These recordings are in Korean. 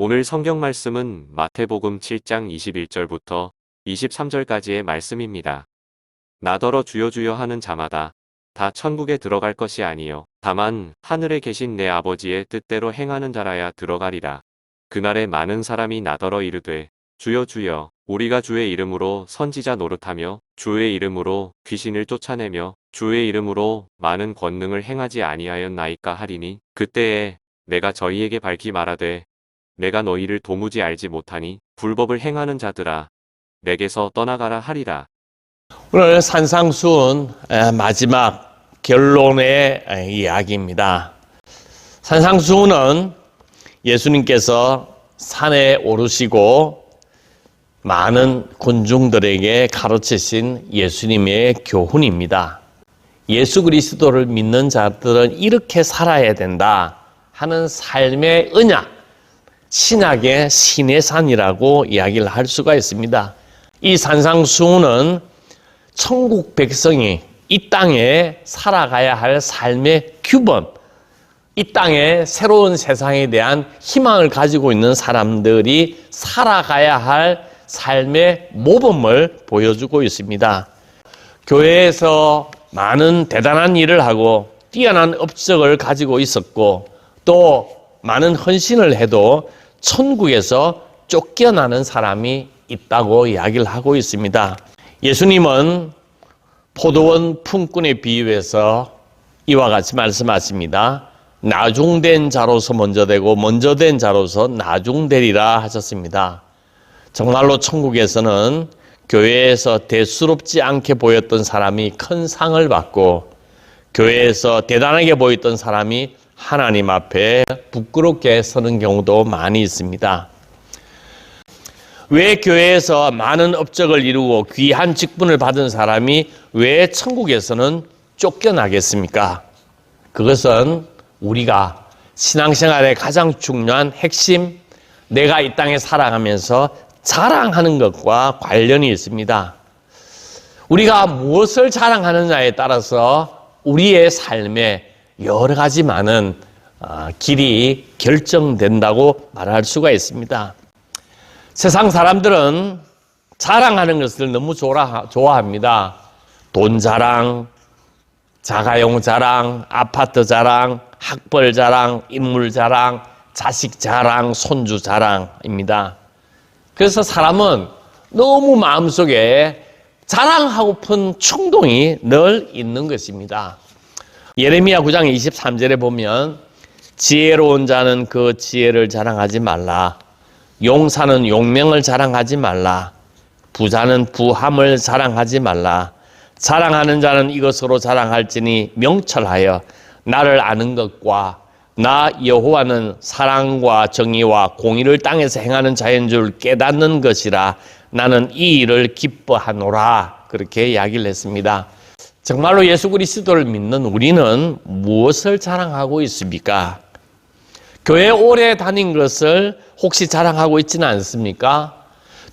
오늘 성경 말씀은 마태복음 7장 21절부터 23절까지의 말씀입니다. 나더러 주여 주여 하는 자마다 다 천국에 들어갈 것이 아니요 다만 하늘에 계신 내 아버지의 뜻대로 행하는 자라야 들어가리라. 그날에 많은 사람이 나더러 이르되 주여 주여 우리가 주의 이름으로 선지자 노릇하며 주의 이름으로 귀신을 쫓아내며 주의 이름으로 많은 권능을 행하지 아니하였나이까 하리니 그때에 내가 저희에게 밝히 말하되 내가 너희를 도무지 알지 못하니 불법을 행하는 자들아 내게서 떠나가라 하리라. 오늘 산상수훈 마지막 결론의 이야기입니다. 산상수훈은 예수님께서 산에 오르시고 많은 군중들에게 가르치신 예수님의 교훈입니다. 예수 그리스도를 믿는 자들은 이렇게 살아야 된다 하는 삶의 언약, 신약의 시내산이라고 이야기를 할 수가 있습니다. 이 산상수훈은 천국 백성이 이 땅에 살아가야 할 삶의 규범, 이 땅의 새로운 세상에 대한 희망을 가지고 있는 사람들이 살아가야 할 삶의 모범을 보여주고 있습니다. 교회에서 많은 대단한 일을 하고 뛰어난 업적을 가지고 있었고 또 많은 헌신을 해도 천국에서 쫓겨나는 사람이 있다고 이야기를 하고 있습니다. 예수님은 포도원 품꾼에 비유해서 이와 같이 말씀하십니다. 나중된 자로서 먼저 되고 먼저 된 자로서 나중되리라 하셨습니다. 정말로 천국에서는 교회에서 대수롭지 않게 보였던 사람이 큰 상을 받고 교회에서 대단하게 보였던 사람이 하나님 앞에 부끄럽게 서는 경우도 많이 있습니다. 왜 교회에서 많은 업적을 이루고 귀한 직분을 받은 사람이 왜 천국에서는 쫓겨나겠습니까? 그것은 우리가 신앙생활의 가장 중요한 핵심, 내가 이 땅에 살아가면서 자랑하는 것과 관련이 있습니다. 우리가 무엇을 자랑하느냐에 따라서 우리의 삶에 여러 가지 많은 길이 결정된다고 말할 수가 있습니다. 세상 사람들은 자랑하는 것을 너무 좋아합니다. 돈 자랑, 자가용 자랑, 아파트 자랑, 학벌 자랑, 인물 자랑, 자식 자랑, 손주 자랑입니다. 그래서 사람은 너무 마음속에 자랑하고픈 충동이 늘 있는 것입니다. 예레미야 9장 23절에 보면 지혜로운 자는 그 지혜를 자랑하지 말라. 용사는 용명을 자랑하지 말라. 부자는 부함을 자랑하지 말라. 자랑하는 자는 이것으로 자랑할지니 명철하여 나를 아는 것과 나 여호와는 사랑과 정의와 공의를 땅에서 행하는 자인 줄 깨닫는 것이라. 나는 이 일을 기뻐하노라. 그렇게 이야기를 했습니다. 정말로 예수 그리스도를 믿는 우리는 무엇을 자랑하고 있습니까? 교회 오래 다닌 것을 혹시 자랑하고 있지는 않습니까?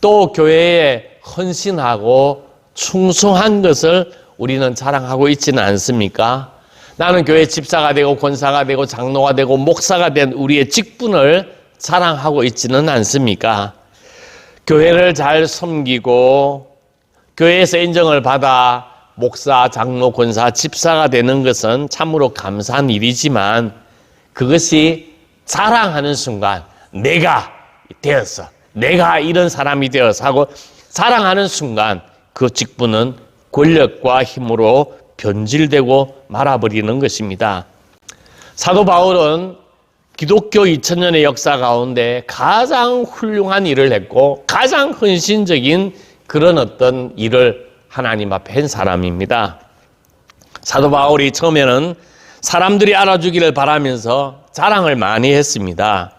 또 교회에 헌신하고 충성한 것을 우리는 자랑하고 있지는 않습니까? 나는 교회 집사가 되고 권사가 되고 장로가 되고 목사가 된 우리의 직분을 자랑하고 있지는 않습니까? 교회를 잘 섬기고 교회에서 인정을 받아 목사, 장로, 권사, 집사가 되는 것은 참으로 감사한 일이지만 그것이 자랑하는 순간 내가 되었어, 내가 이런 사람이 되어서 하고 자랑하는 순간 그 직분은 권력과 힘으로 변질되고 말아버리는 것입니다. 사도 바울은 기독교 2000년의 역사 가운데 가장 훌륭한 일을 했고 가장 헌신적인 그런 어떤 일을 하나님 앞에 한 사람입니다. 사도 바울이 처음에는 사람들이 알아주기를 바라면서 자랑을 많이 했습니다.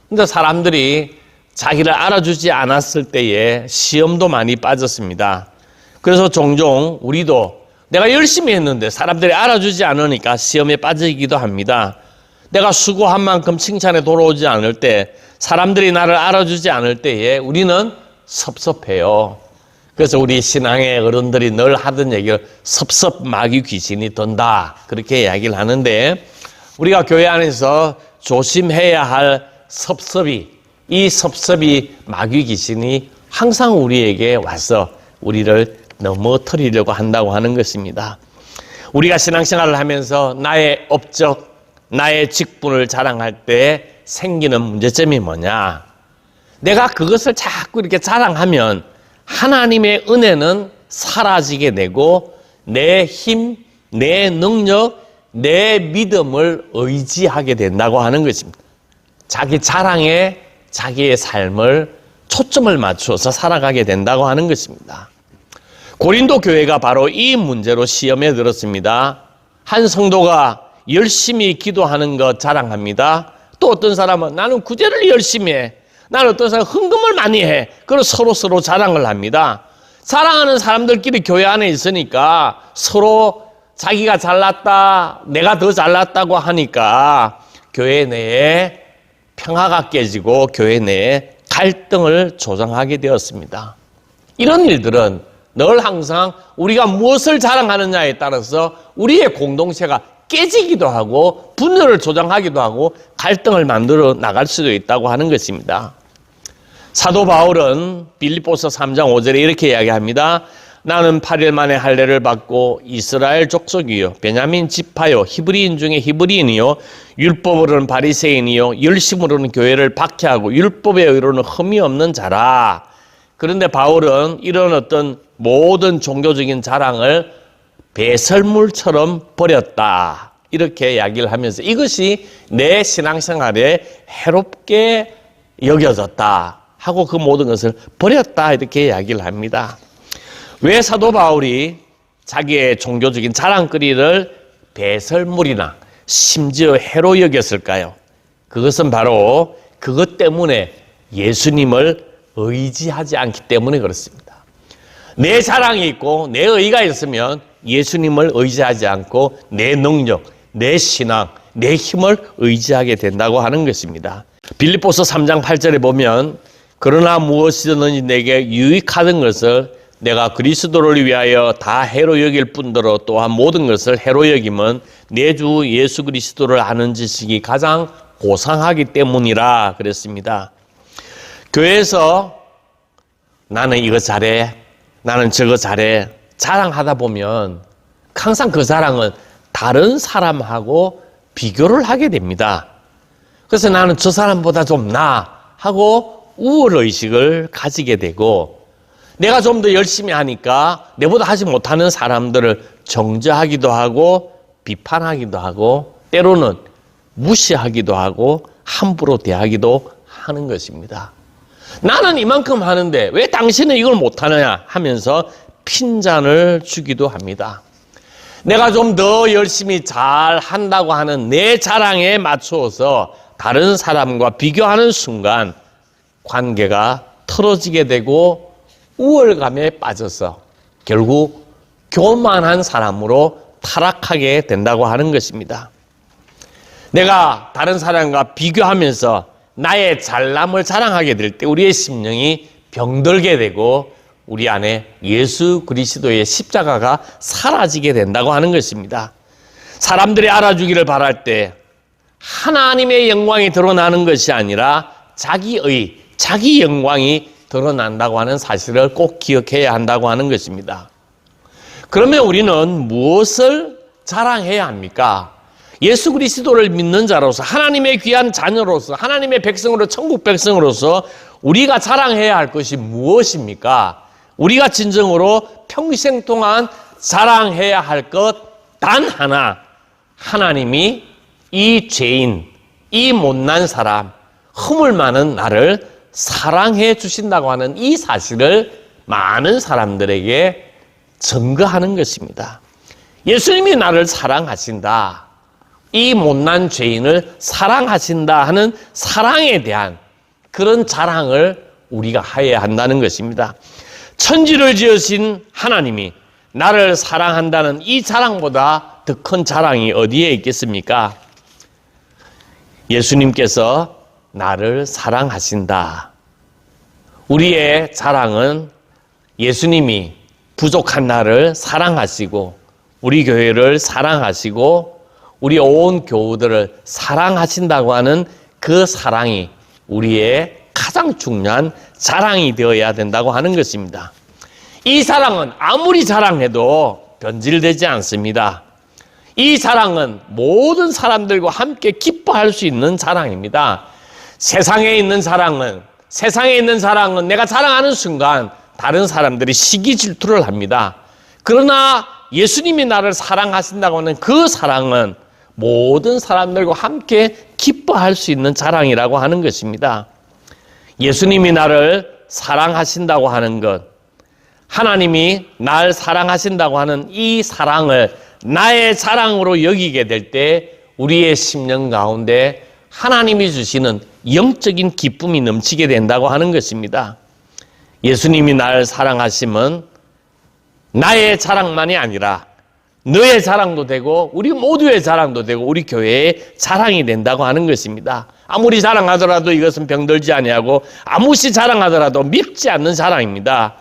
그런데 사람들이 자기를 알아주지 않았을 때에 시험도 많이 빠졌습니다. 그래서 종종 우리도 내가 열심히 했는데 사람들이 알아주지 않으니까 시험에 빠지기도 합니다. 내가 수고한 만큼 칭찬에 돌아오지 않을 때, 사람들이 나를 알아주지 않을 때에 우리는 섭섭해요. 그래서 우리 신앙의 어른들이 늘 하던 얘기를 섭섭 마귀 귀신이 든다, 그렇게 이야기를 하는데, 우리가 교회 안에서 조심해야 할 섭섭이 이 섭섭이 마귀 귀신이 항상 우리에게 와서 우리를 넘어뜨리려고 한다고 하는 것입니다. 우리가 신앙생활을 하면서 나의 업적, 나의 직분을 자랑할 때 생기는 문제점이 뭐냐? 내가 그것을 자꾸 이렇게 자랑하면 하나님의 은혜는 사라지게 되고 내 힘, 내 능력, 내 믿음을 의지하게 된다고 하는 것입니다. 자기 자랑에 자기의 삶을 초점을 맞춰서 살아가게 된다고 하는 것입니다. 고린도 교회가 바로 이 문제로 시험에 들었습니다. 한 성도가 열심히 기도하는 것 자랑합니다. 또 어떤 사람은 나는 구제를 열심히 해. 나는 어떤 사람은 헌금을 많이 해. 그래서 서로 자랑을 합니다. 자랑하는 사람들끼리 교회 안에 있으니까 서로 자기가 잘났다, 내가 더 잘났다고 하니까 교회 내에 평화가 깨지고 교회 내에 갈등을 조장하게 되었습니다. 이런 일들은 늘 항상 우리가 무엇을 자랑하느냐에 따라서 우리의 공동체가 깨지기도 하고 분열을 조장하기도 하고 갈등을 만들어 나갈 수도 있다고 하는 것입니다. 사도 바울은 빌립보서 3장 5절에 이렇게 이야기합니다. 나는 8일 만에 할례를 받고 이스라엘 족속이요 베냐민 지파요 히브리인 중에 히브리인이요 율법으로는 바리새인이요 열심으로는 교회를 박해하고 율법의 의로는 흠이 없는 자라. 그런데 바울은 이런 어떤 모든 종교적인 자랑을 배설물처럼 버렸다. 이렇게 이야기를 하면서 이것이 내 신앙생활에 해롭게 여겨졌다 하고 그 모든 것을 버렸다 이렇게 이야기를 합니다. 왜 사도 바울이 자기의 종교적인 자랑거리를 배설물이나 심지어 해로 여겼을까요? 그것은 바로 그것 때문에 예수님을 의지하지 않기 때문에 그렇습니다. 내 자랑이 있고 내 의가 있으면 예수님을 의지하지 않고 내 능력, 내 신앙, 내 힘을 의지하게 된다고 하는 것입니다. 빌립보서 3장 8절에 보면 그러나 무엇이든지 내게 유익하던 것을 내가 그리스도를 위하여 다 해로 여길 뿐더러 또한 모든 것을 해로 여김은 내 주 예수 그리스도를 아는 지식이 가장 고상하기 때문이라 그랬습니다. 교회에서 나는 이거 잘해, 나는 저거 잘해 자랑하다 보면 항상 그 자랑은 다른 사람하고 비교를 하게 됩니다. 그래서 나는 저 사람보다 좀 나아 하고 우월의식을 가지게 되고 내가 좀 더 열심히 하니까 내보다 하지 못하는 사람들을 정죄하기도 하고 비판하기도 하고 때로는 무시하기도 하고 함부로 대하기도 하는 것입니다. 나는 이만큼 하는데 왜 당신은 이걸 못하느냐 하면서 핀잔을 주기도 합니다. 내가 좀 더 열심히 잘 한다고 하는 내 자랑에 맞추어서 다른 사람과 비교하는 순간 관계가 틀어지게 되고 우월감에 빠져서 결국 교만한 사람으로 타락하게 된다고 하는 것입니다. 내가 다른 사람과 비교하면서 나의 잘남을 자랑하게 될 때 우리의 심령이 병들게 되고 우리 안에 예수 그리스도의 십자가가 사라지게 된다고 하는 것입니다. 사람들이 알아주기를 바랄 때 하나님의 영광이 드러나는 것이 아니라 자기 영광이 드러난다고 하는 사실을 꼭 기억해야 한다고 하는 것입니다. 그러면 우리는 무엇을 자랑해야 합니까? 예수 그리스도를 믿는 자로서 하나님의 귀한 자녀로서 하나님의 백성으로 천국 백성으로서 우리가 자랑해야 할 것이 무엇입니까? 우리가 진정으로 평생 동안 자랑해야 할 것 단 하나, 하나님이 이 죄인, 이 못난 사람, 허물 많은 나를 사랑해 주신다고 하는 이 사실을 많은 사람들에게 증거하는 것입니다. 예수님이 나를 사랑하신다. 이 못난 죄인을 사랑하신다 하는 사랑에 대한 그런 자랑을 우리가 해야 한다는 것입니다. 천지를 지으신 하나님이 나를 사랑한다는 이 자랑보다 더 큰 자랑이 어디에 있겠습니까? 예수님께서 나를 사랑하신다. 우리의 자랑은 예수님이 부족한 나를 사랑하시고 우리 교회를 사랑하시고 우리 온 교우들을 사랑하신다고 하는 그 사랑이 우리의 가장 중요한 자랑이 되어야 된다고 하는 것입니다. 이 사랑은 아무리 자랑해도 변질되지 않습니다. 이 자랑은 모든 사람들과 함께 기뻐할 수 있는 자랑입니다. 세상에 있는 자랑은 내가 자랑하는 순간 다른 사람들이 시기 질투를 합니다. 그러나 예수님이 나를 사랑하신다고 하는 그 사랑은 모든 사람들과 함께 기뻐할 수 있는 자랑이라고 하는 것입니다. 예수님이 나를 사랑하신다고 하는 것, 하나님이 날 사랑하신다고 하는 이 사랑을 나의 자랑으로 여기게 될 때 우리의 심령 가운데 하나님이 주시는 영적인 기쁨이 넘치게 된다고 하는 것입니다. 예수님이 나를 사랑하시면 나의 자랑만이 아니라 너의 자랑도 되고 우리 모두의 자랑도 되고 우리 교회의 자랑이 된다고 하는 것입니다. 아무리 자랑하더라도 이것은 병들지 아니하고 아무리 자랑하더라도 밉지 않는 자랑입니다.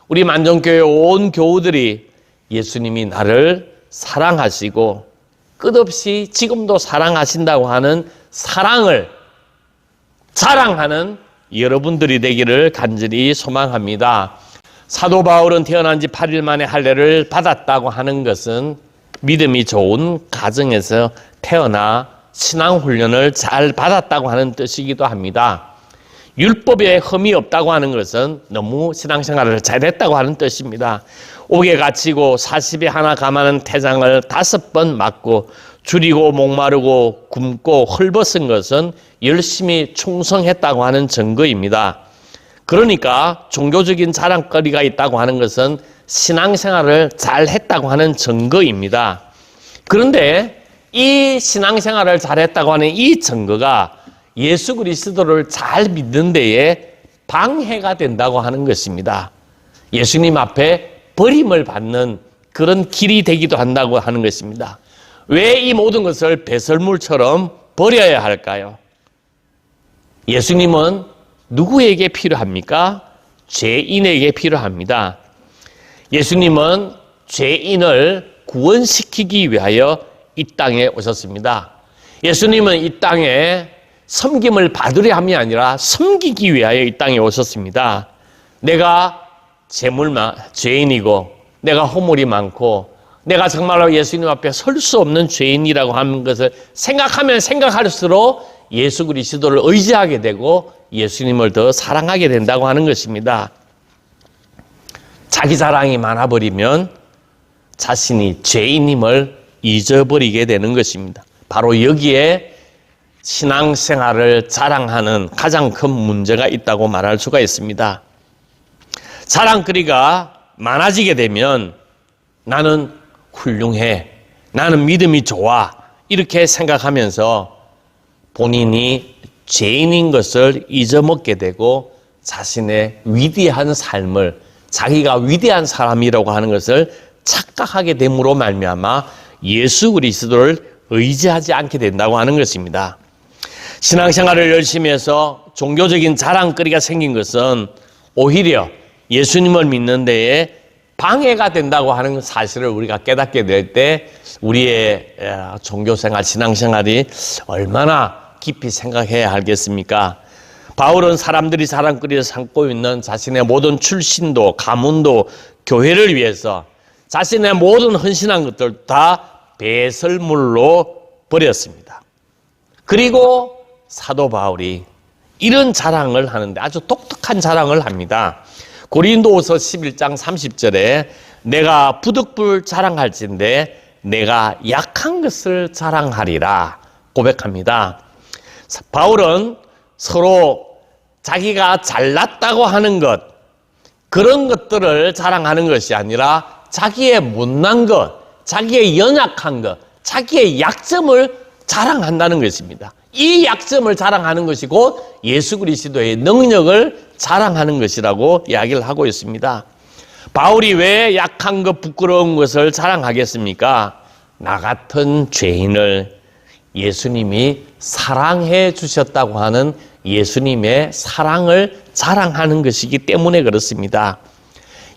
우리 만정교회 온 교우들이 예수님이 나를 사랑하시고 끝없이 지금도 사랑하신다고 하는 사랑을 자랑하는 여러분들이 되기를 간절히 소망합니다. 사도 바울은 태어난 지 8일 만에 할례를 받았다고 하는 것은 믿음이 좋은 가정에서 태어나 신앙훈련을 잘 받았다고 하는 뜻이기도 합니다. 율법에 흠이 없다고 하는 것은 너무 신앙생활을 잘했다고 하는 뜻입니다. 옥에 갇히고 40에 하나 감하는 태장을 5번 맞고 줄이고 목마르고 굶고 헐벗은 것은 열심히 충성했다고 하는 증거입니다. 그러니까 종교적인 자랑거리가 있다고 하는 것은 신앙생활을 잘했다고 하는 증거입니다. 그런데 이 신앙생활을 잘했다고 하는 이 증거가 예수 그리스도를 잘 믿는 데에 방해가 된다고 하는 것입니다. 예수님 앞에 버림을 받는 그런 길이 되기도 한다고 하는 것입니다. 왜 이 모든 것을 배설물처럼 버려야 할까요? 예수님은 누구에게 필요합니까? 죄인에게 필요합니다. 예수님은 죄인을 구원시키기 위하여 이 땅에 오셨습니다. 예수님은 이 땅에 섬김을 받으려 함이 아니라 섬기기 위하여 이 땅에 오셨습니다. 내가 죄인이고 내가 허물이 많고 내가 정말로 예수님 앞에 설 수 없는 죄인이라고 하는 것을 생각하면 생각할수록 예수 그리스도를 의지하게 되고 예수님을 더 사랑하게 된다고 하는 것입니다. 자기 자랑이 많아버리면 자신이 죄인임을 잊어버리게 되는 것입니다. 바로 여기에 신앙생활을 자랑하는 가장 큰 문제가 있다고 말할 수가 있습니다. 자랑거리가 많아지게 되면 나는 훌륭해, 나는 믿음이 좋아 이렇게 생각하면서 본인이 죄인인 것을 잊어먹게 되고 자신의 위대한 삶을 자기가 위대한 사람이라고 하는 것을 착각하게 됨으로 말미암아 예수 그리스도를 의지하지 않게 된다고 하는 것입니다. 신앙생활을 열심히 해서 종교적인 자랑거리가 생긴 것은 오히려 예수님을 믿는 데에 방해가 된다고 하는 사실을 우리가 깨닫게 될 때 우리의 종교생활, 신앙생활이 얼마나 깊이 생각해야 하겠습니까? 바울은 사람들이 자랑거리를 삼고 있는 자신의 모든 출신도, 가문도, 교회를 위해서 자신의 모든 헌신한 것들 다 배설물로 버렸습니다. 그리고 사도 바울이 이런 자랑을 하는데 아주 독특한 자랑을 합니다. 고린도후서 11장 30절에 내가 부득불 자랑할진대 내가 약한 것을 자랑하리라 고백합니다. 바울은 서로 자기가 잘났다고 하는 것, 그런 것들을 자랑하는 것이 아니라 자기의 못난 것, 자기의 연약한 것, 자기의 약점을 자랑한다는 것입니다. 이 약점을 자랑하는 것이 곧 예수 그리스도의 능력을 자랑하는 것이라고 이야기를 하고 있습니다. 바울이 왜 약한 것, 부끄러운 것을 자랑하겠습니까? 나 같은 죄인을 예수님이 사랑해 주셨다고 하는 예수님의 사랑을 자랑하는 것이기 때문에 그렇습니다.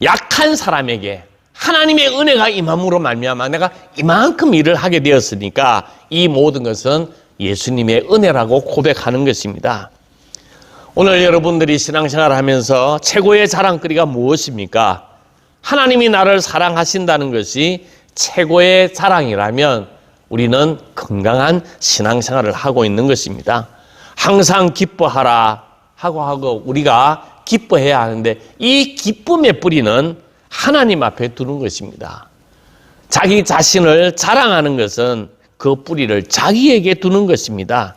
약한 사람에게 하나님의 은혜가 임함으로 말미암아 내가 이만큼 일을 하게 되었으니까 이 모든 것은 예수님의 은혜라고 고백하는 것입니다. 오늘 여러분들이 신앙생활을 하면서 최고의 자랑거리가 무엇입니까? 하나님이 나를 사랑하신다는 것이 최고의 자랑이라면 우리는 건강한 신앙생활을 하고 있는 것입니다. 항상 기뻐하라 하고 우리가 기뻐해야 하는데 이 기쁨의 뿌리는 하나님 앞에 두는 것입니다. 자기 자신을 자랑하는 것은 그 뿌리를 자기에게 두는 것입니다.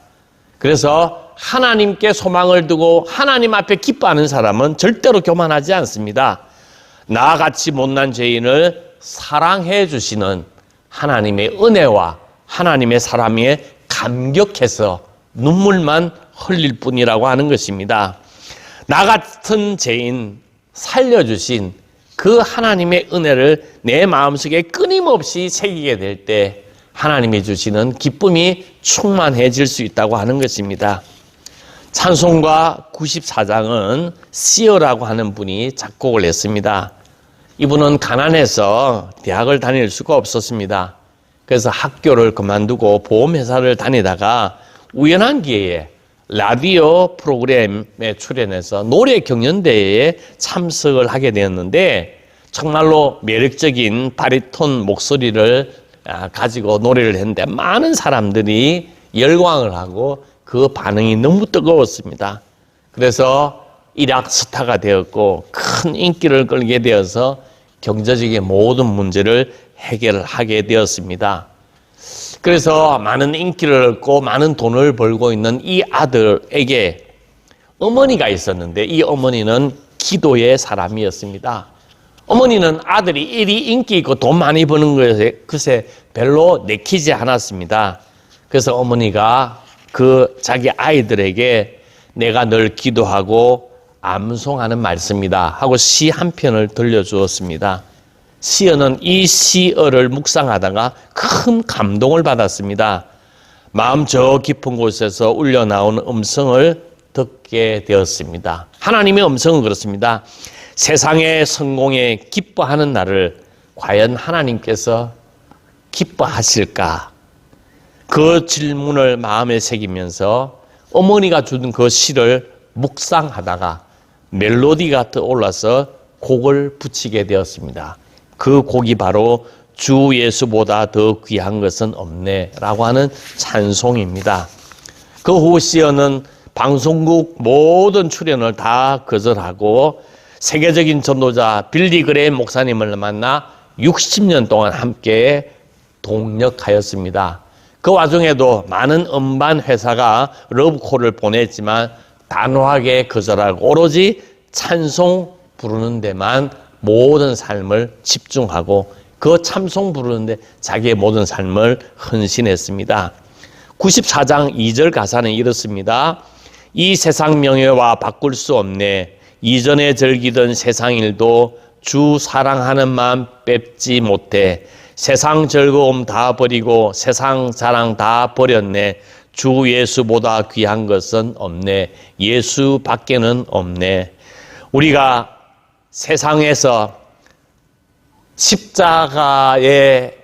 그래서 하나님께 소망을 두고 하나님 앞에 기뻐하는 사람은 절대로 교만하지 않습니다. 나같이 못난 죄인을 사랑해 주시는 하나님의 은혜와 하나님의 사랑에 감격해서 눈물만 흘릴 뿐이라고 하는 것입니다. 나 같은 죄인 살려주신 그 하나님의 은혜를 내 마음속에 끊임없이 새기게 될 때 하나님이 주시는 기쁨이 충만해질 수 있다고 하는 것입니다. 찬송가 94장은 시어라고 하는 분이 작곡을 했습니다. 이분은 가난해서 대학을 다닐 수가 없었습니다. 그래서 학교를 그만두고 보험회사를 다니다가 우연한 기회에 라디오 프로그램에 출연해서 노래 경연대회에 참석을 하게 되었는데 정말로 매력적인 바리톤 목소리를 가지고 노래를 했는데 많은 사람들이 열광을 하고 그 반응이 너무 뜨거웠습니다. 그래서 일약 스타가 되었고 큰 인기를 끌게 되어서 경제적인 모든 문제를 해결하게 되었습니다. 그래서 많은 인기를 얻고 많은 돈을 벌고 있는 이 아들에게 어머니가 있었는데 이 어머니는 기도의 사람이었습니다. 어머니는 아들이 이리 인기 있고 돈 많이 버는 것에 그새 별로 내키지 않았습니다. 그래서 어머니가 그 자기 아이들에게 내가 늘 기도하고 암송하는 말씀이다 하고 시 한 편을 들려주었습니다. 시어는 이 시어를 묵상하다가 큰 감동을 받았습니다. 마음 저 깊은 곳에서 울려나오는 음성을 듣게 되었습니다. 하나님의 음성은 그렇습니다. 세상의 성공에 기뻐하는 나를 과연 하나님께서 기뻐하실까? 그 질문을 마음에 새기면서 어머니가 준 그 시를 묵상하다가 멜로디가 떠올라서 곡을 붙이게 되었습니다. 그 곡이 바로 주 예수보다 더 귀한 것은 없네 라고 하는 찬송입니다. 그 후 시어는 방송국 모든 출연을 다 거절하고 세계적인 전도자 빌리 그레임 목사님을 만나 60년 동안 함께 동역하였습니다. 그 와중에도 많은 음반 회사가 러브콜을 보냈지만 단호하게 거절하고 오로지 찬송 부르는 데만 모든 삶을 집중하고 그 찬송 부르는데 자기의 모든 삶을 헌신했습니다. 94장 2절 가사는 이렇습니다. 이 세상 명예와 바꿀 수 없네. 이전에 즐기던 세상 일도 주 사랑하는 마음 뺏지 못해. 세상 즐거움 다 버리고 세상 자랑 다 버렸네. 주 예수보다 귀한 것은 없네. 예수 밖에는 없네. 우리가 세상에서 십자가의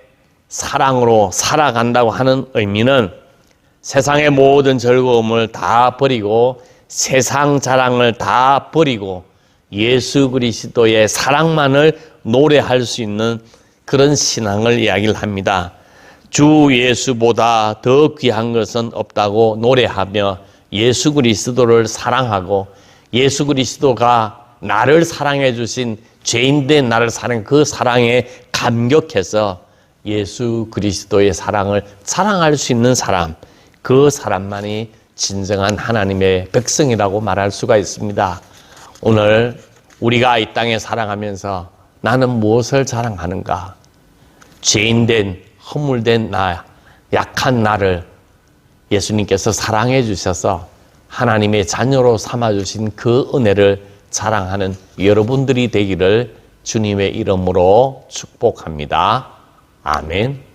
사랑으로 살아간다고 하는 의미는 세상의 모든 즐거움을 다 버리고 세상 자랑을 다 버리고 예수 그리스도의 사랑만을 노래할 수 있는 그런 신앙을 이야기를 합니다. 주 예수보다 더 귀한 것은 없다고 노래하며 예수 그리스도를 사랑하고 예수 그리스도가 나를 사랑해 주신 죄인된 나를 사랑해 그 사랑에 감격해서 예수 그리스도의 사랑을 사랑할 수 있는 사람, 그 사람만이 진정한 하나님의 백성이라고 말할 수가 있습니다. 오늘 우리가 이 땅에 살아가면서 나는 무엇을 자랑하는가? 죄인된 허물된 나, 약한 나를 예수님께서 사랑해 주셔서 하나님의 자녀로 삼아주신 그 은혜를 자랑하는 여러분들이 되기를 주님의 이름으로 축복합니다. 아멘.